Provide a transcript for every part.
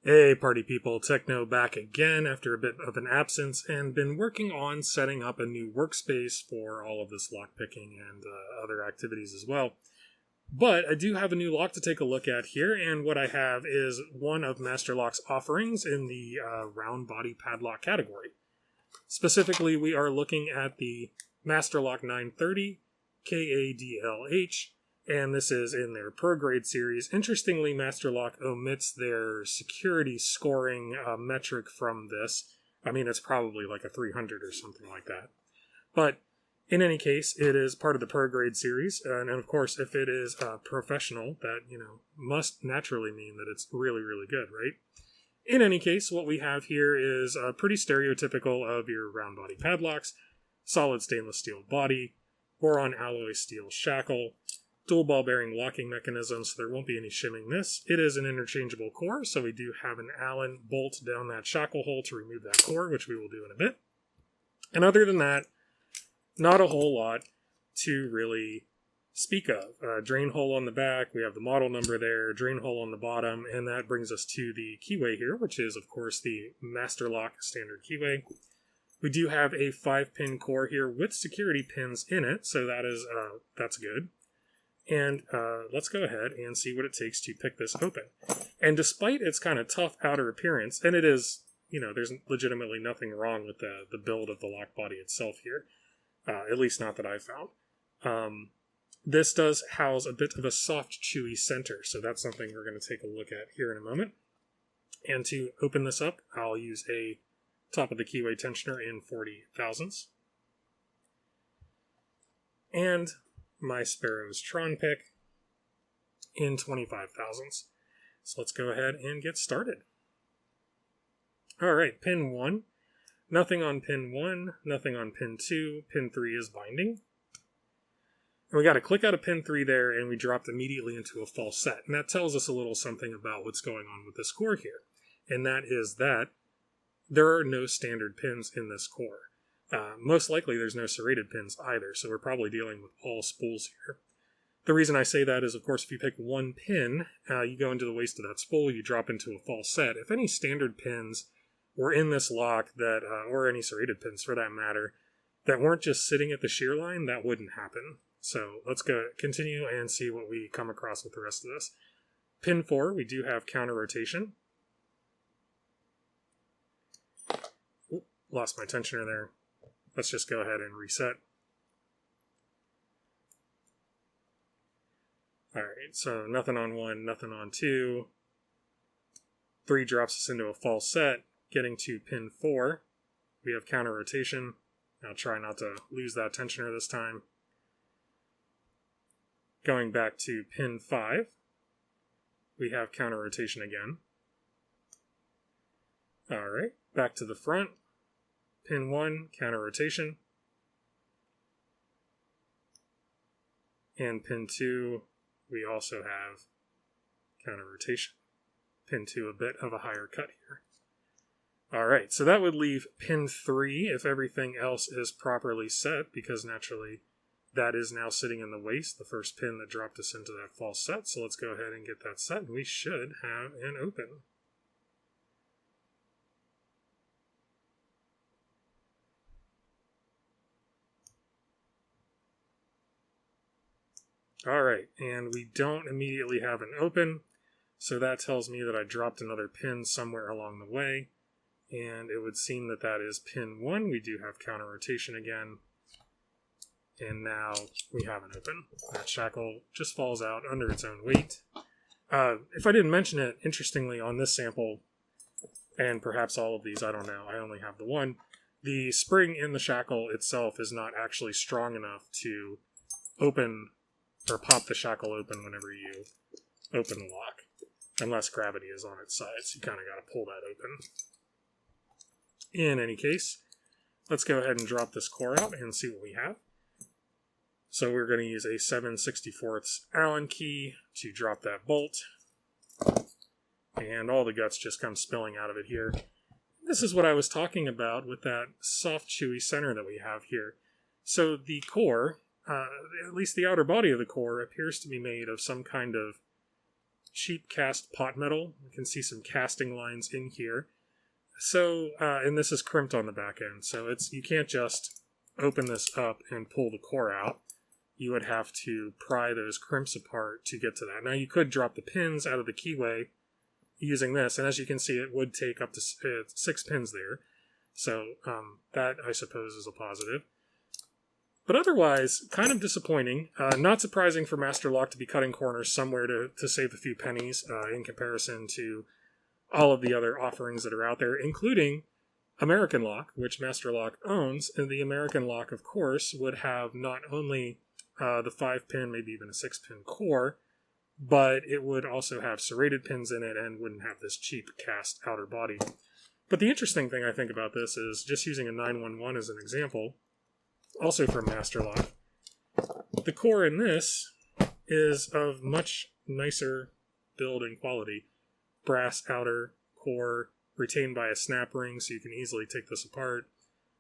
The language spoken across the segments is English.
Hey, party people, Techno back again after a bit of an absence and been working on setting up a new workspace for all of this lockpicking and other activities as well. But I do have a new lock to take a look at here, and what I have is one of Masterlock's offerings in the round body padlock category. Specifically, we are looking at the Masterlock 930 KADLH, and this is in their Pro Grade series. Interestingly, Masterlock omits their security scoring metric from this. I mean, it's probably like a 300 or something like that. But in any case, it is part of the Pro Grade series, and of course, if it is professional, that, must naturally mean that it's really, really good, right? In any case, what we have here is pretty stereotypical of your round body padlocks: solid stainless steel body, boron alloy steel shackle, dual ball bearing locking mechanism, so there won't be any shimming this. It is an interchangeable core, so we do have an Allen bolt down that shackle hole to remove that core, which we will do in a bit. And other than that, not a whole lot to really speak of. Drain hole on the back, we have the model number there, drain hole on the bottom, and that brings us to the keyway here, which is, of course, the Masterlock standard keyway. We do have a 5-pin core here with security pins in it, so that's good. And let's go ahead and see what it takes to pick this open. And despite its kind of tough outer appearance, and it is, there's legitimately nothing wrong with the build of the lock body itself here, at least not that I found. This does house a bit of a soft, chewy center, so that's something we're going to take a look at here in a moment. And to open this up, I'll use a top of the keyway tensioner in 40 thousandths. And my Sparrow's Tron pick in 25 thousandths. So let's go ahead and get started. Alright, pin 1. Nothing on pin 1, nothing on pin 2. Pin 3 is binding. And we got to click out of pin 3 there, and we dropped immediately into a false set. And that tells us a little something about what's going on with this core here. And that is that there are no standard pins in this core. Most likely there's no serrated pins either, so we're probably dealing with all spools here. The reason I say that is, of course, if you pick one pin, you go into the waist of that spool, you drop into a false set. If any standard pins were in this lock, that or any serrated pins for that matter, that weren't just sitting at the shear line, that wouldn't happen. So let's continue and see what we come across with the rest of this. Pin 4, we do have counter rotation. Oop, lost my tensioner there. Let's just go ahead and reset. Alright, so nothing on 1, nothing on 2. 3 drops us into a false set. Getting to pin 4, we have counter rotation. I'll try not to lose that tensioner this time. Going back to pin 5, we have counter rotation again. Alright, back to the front. Pin 1, counter rotation. And pin 2, we also have counter rotation. Pin 2, a bit of a higher cut here. Alright, so that would leave pin 3 if everything else is properly set, because naturally that is now sitting in the waist, the first pin that dropped us into that false set. So let's go ahead and get that set, and we should have an open. Alright, and we don't immediately have an open, so that tells me that I dropped another pin somewhere along the way, and it would seem that that is pin 1. We do have counter rotation again, and now we have an open. That shackle just falls out under its own weight. If I didn't mention it, interestingly, on this sample, and perhaps all of these, I don't know, I only have the one, the spring in the shackle itself is not actually strong enough to open or pop the shackle open whenever you open the lock, unless gravity is on its side, so you kind of got to pull that open. In any case, let's go ahead and drop this core out and see what we have. So we're going to use a 7/64 Allen key to drop that bolt, and all the guts just come spilling out of it here. This is what I was talking about with that soft, chewy center that we have here. So the core, at least the outer body of the core, appears to be made of some kind of cheap cast pot metal. You can see some casting lines in here. So, and this is crimped on the back end, so you can't just open this up and pull the core out. You would have to pry those crimps apart to get to that. Now, you could drop the pins out of the keyway using this, and as you can see, it would take up to 6 pins there. So that, I suppose, is a positive. But otherwise, kind of disappointing. Not surprising for Masterlock to be cutting corners somewhere to save a few pennies in comparison to all of the other offerings that are out there, including American Lock, which Masterlock owns. And the American Lock, of course, would have not only the 5-pin, maybe even a 6-pin core, but it would also have serrated pins in it and wouldn't have this cheap cast outer body. But the interesting thing I think about this is, just using a 911 as an example, also from Masterlock, the core in this is of much nicer build and quality. Brass outer core, retained by a snap ring, so you can easily take this apart.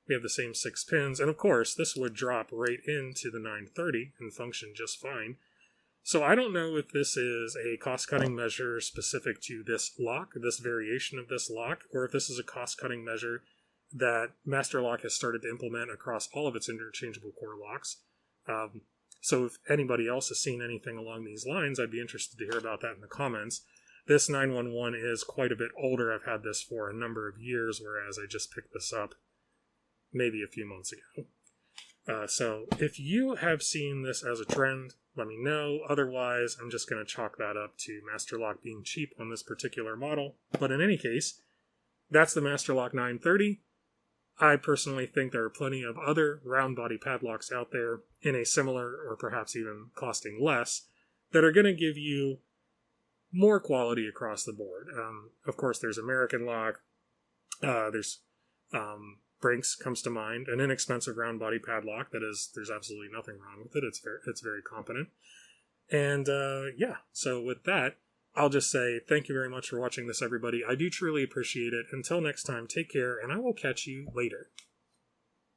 We have the same 6 pins, and of course, this would drop right into the 930 and function just fine. So I don't know if this is a cost-cutting measure specific to this lock, this variation of this lock, or if this is a cost-cutting measure that Masterlock has started to implement across all of its interchangeable core locks. So if anybody else has seen anything along these lines, I'd be interested to hear about that in the comments. This 911 is quite a bit older. I've had this for a number of years, whereas I just picked this up maybe a few months ago. So if you have seen this as a trend, let me know. Otherwise, I'm just going to chalk that up to Masterlock being cheap on this particular model. But in any case, that's the Masterlock 930. I personally think there are plenty of other round body padlocks out there in a similar, or perhaps even costing less, that are going to give you more quality across the board. Of course, there's American Lock. There's Brinks comes to mind, an inexpensive round body padlock there's absolutely nothing wrong with it. It's very competent. And yeah, so with that, I'll just say thank you very much for watching this, everybody. I do truly appreciate it. Until next time, take care, and I will catch you later.